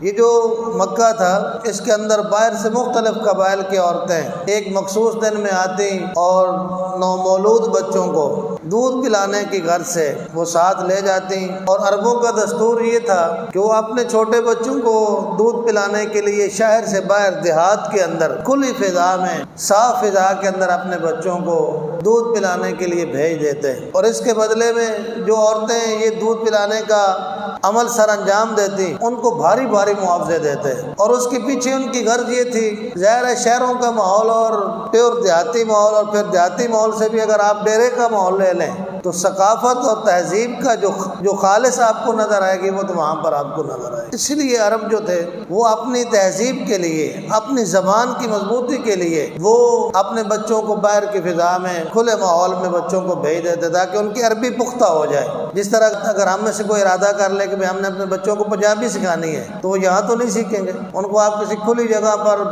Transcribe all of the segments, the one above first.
یہ جو مکہ تھا اس کے اندر باہر سے مختلف قبائل کی عورتیں ایک مخصوص دن میں آتی اور نومولود بچوں کو دودھ پلانے کی غرض سے وہ ساتھ لے جاتی، اور عربوں کا دستور یہ تھا کہ وہ اپنے چھوٹے بچوں کو دودھ پلانے کے لیے شہر سے باہر دیہات کے اندر کھلی فضا میں صاف فضا کے اندر اپنے بچوں کو دودھ پلانے کے لیے بھیج دیتے، اور اس کے بدلے میں جو عورتیں یہ دودھ پلانے کا عمل سر انجام دیتی ان کو بھاری بھاری معاوضے دیتے، اور اس کے پیچھے ان کی غرض یہ تھی، ظاہر ہے شہروں کا ماحول اور پیور دیہاتی ماحول، اور پھر دیہاتی ماحول سے بھی اگر آپ ڈیرے کا ماحول لے لیں تو ثقافت اور تہذیب کا جو خالص آپ کو نظر آئے گی وہ تو وہاں پر آپ کو نظر آئے گی۔ اس لیے عرب جو تھے وہ اپنی تہذیب کے لیے، اپنی زبان کی مضبوطی کے لیے وہ اپنے بچوں کو باہر کی فضا میں کھلے ماحول میں بچوں کو بھیج دیتے تاکہ ان کی عربی پختہ ہو جائے۔ جس طرح اگر ہم میں سے کوئی ارادہ کر لے کہ ہم نے اپنے بچوں کو پنجابی سکھانی ہے تو وہ یہاں تو نہیں سیکھیں گے، ان کو آپ کسی کھلی جگہ پر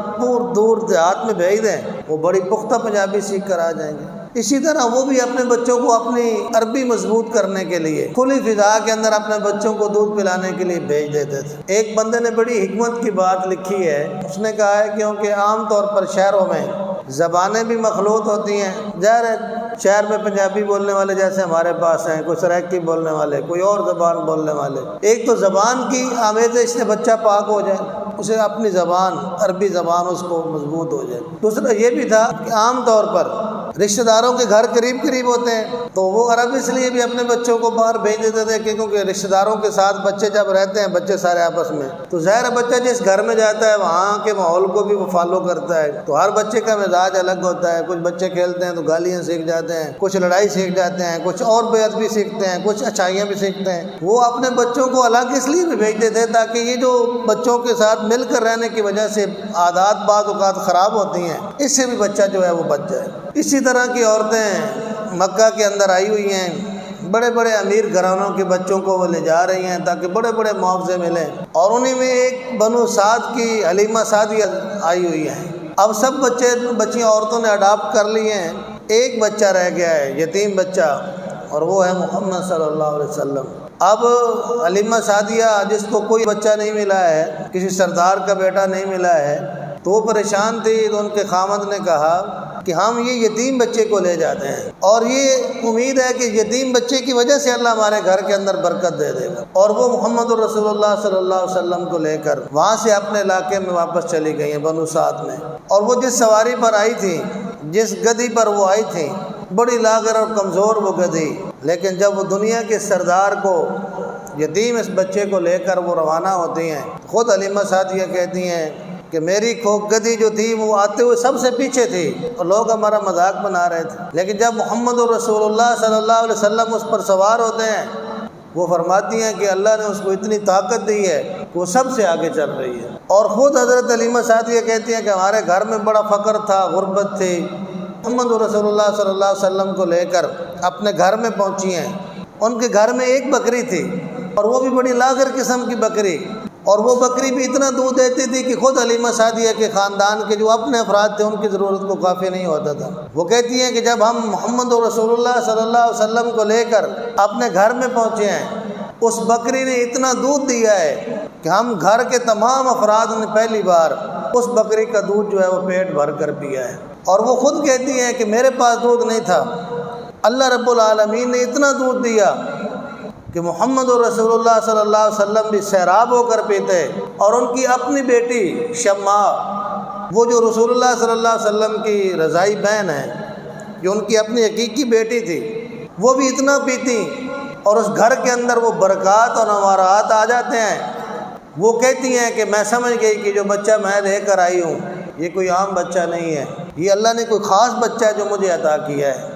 دور دیہات میں بھیج دیں، وہ بڑی پختہ پنجابی سیکھ کر آ جائیں گے۔ اسی طرح وہ بھی اپنے بچوں کو اپنی عربی مضبوط کرنے کے لیے کھلی فضا کے اندر اپنے بچوں کو دودھ پلانے کے لیے بھیج دیتے تھے۔ ایک بندے نے بڑی حکمت کی بات لکھی ہے، اس نے کہا ہے کیونکہ عام طور پر شہروں میں زبانیں بھی مخلوط ہوتی ہیں، ظاہر ہے شہر میں پنجابی بولنے والے جیسے ہمارے پاس ہیں، کوئی سرائکی بولنے والے، کوئی اور زبان بولنے والے، ایک تو زبان کی آمیزش سے بچہ پاک ہو جائے، اسے اپنی زبان عربی زبان اس کو مضبوط ہو جائے۔ دوسرا یہ بھی تھا کہ عام طور پر رشتہ داروں کے گھر قریب ہوتے ہیں تو وہ عرب اس لیے بھی اپنے بچوں کو باہر بھیج دیتے تھے کہ کیونکہ رشتہ داروں کے ساتھ بچے جب رہتے ہیں بچے سارے آپس میں، تو ظاہر بچہ جس گھر میں جاتا ہے وہاں کے ماحول کو بھی وہ فالو کرتا ہے، تو ہر بچے کا مزاج الگ ہوتا ہے، کچھ بچے کھیلتے ہیں تو گالیاں سیکھ جاتے ہیں، کچھ لڑائی سیکھ جاتے ہیں، کچھ اور بے ادبی سیکھتے ہیں، کچھ اچھائیاں بھی سیکھتے ہیں۔ وہ اپنے بچوں کو الگ اس لیے بھی بھیجتے تھے تاکہ یہ جو بچوں کے ساتھ مل کر رہنے کی وجہ سے عادات بعض اوقات خراب ہوتی ہیں، اس سے بھی بچہ جو ہے وہ بچ جائے۔ اسی طرح کی عورتیں مکہ کے اندر آئی ہوئی ہیں، بڑے بڑے امیر گھرانوں کے بچوں کو وہ لے جا رہی ہیں تاکہ بڑے بڑے معاوضے ملیں، اور انہی میں ایک بنو سعد کی حلیمہ سعدیہ آئی ہوئی ہیں۔ اب سب بچیاں عورتوں نے اڈاپٹ کر لی ہیں، ایک بچہ رہ گیا ہے، یتیم بچہ، اور وہ ہے محمد صلی اللہ علیہ وسلم۔ اب حلیمہ سعدیہ جس کو کوئی بچہ نہیں ملا ہے، کسی سردار کا بیٹا نہیں ملا ہے، تو وہ پریشان تھی، تو ان کے خامد نے کہا کہ ہم یہ یتیم بچے کو لے جاتے ہیں، اور یہ امید ہے کہ یتیم بچے کی وجہ سے اللہ ہمارے گھر کے اندر برکت دے دے گا۔ اور وہ محمد رسول اللہ صلی اللہ علیہ وسلم کو لے کر وہاں سے اپنے علاقے میں واپس چلی گئی ہیں بنو سعد میں، اور وہ جس سواری پر آئی تھی، جس گدی پر وہ آئی تھی، بڑی لاغر اور کمزور وہ گدی، لیکن جب وہ دنیا کے سردار کو یتیم اس بچے کو لے کر وہ روانہ ہوتی ہیں، خود حلیمہ سعدیہ کہتی ہیں کہ میری کھوک گدی جو تھی وہ آتے ہوئے سب سے پیچھے تھی اور لوگ ہمارا مذاق بنا رہے تھے، لیکن جب محمد رسول اللہ صلی اللہ علیہ وسلم اس پر سوار ہوتے ہیں، وہ فرماتی ہیں کہ اللہ نے اس کو اتنی طاقت دی ہے کہ وہ سب سے آگے چل رہی ہے۔ اور خود حضرت حلیمہ سعدیہ کہتی ہیں کہ ہمارے گھر میں بڑا فقر تھا، غربت تھی، محمد رسول اللہ صلی اللہ علیہ وسلم کو لے کر اپنے گھر میں پہنچی ہیں۔ ان کے گھر میں ایک بکری تھی، اور وہ بھی بڑی لاغر قسم کی بکری، اور وہ بکری بھی اتنا دودھ دیتی تھی کہ خود حلیمہ سعدیہ کے خاندان کے جو اپنے افراد تھے ان کی ضرورت کو کافی نہیں ہوتا تھا۔ وہ کہتی ہیں کہ جب ہم محمد رسول اللہ صلی اللہ علیہ وسلم کو لے کر اپنے گھر میں پہنچے ہیں، اس بکری نے اتنا دودھ دیا ہے کہ ہم گھر کے تمام افراد نے پہلی بار اس بکری کا دودھ جو ہے وہ پیٹ بھر کر پیا ہے۔ اور وہ خود کہتی ہیں کہ میرے پاس دودھ نہیں تھا، اللہ رب العالمین نے اتنا دودھ دیا کہ محمد رسول اللہ صلی اللہ علیہ وسلم بھی سیراب ہو کر پیتے، اور ان کی اپنی بیٹی شمع، وہ جو رسول اللہ صلی اللہ علیہ وسلم کی رضائی بہن ہے، جو ان کی اپنی حقیقی بیٹی تھی، وہ بھی اتنا پیتی، اور اس گھر کے اندر وہ برکات اور نوارات آ جاتے ہیں۔ وہ کہتی ہیں کہ میں سمجھ گئی کہ جو بچہ میں لے کر آئی ہوں یہ کوئی عام بچہ نہیں ہے، یہ اللہ نے کوئی خاص بچہ ہے جو مجھے عطا کیا ہے۔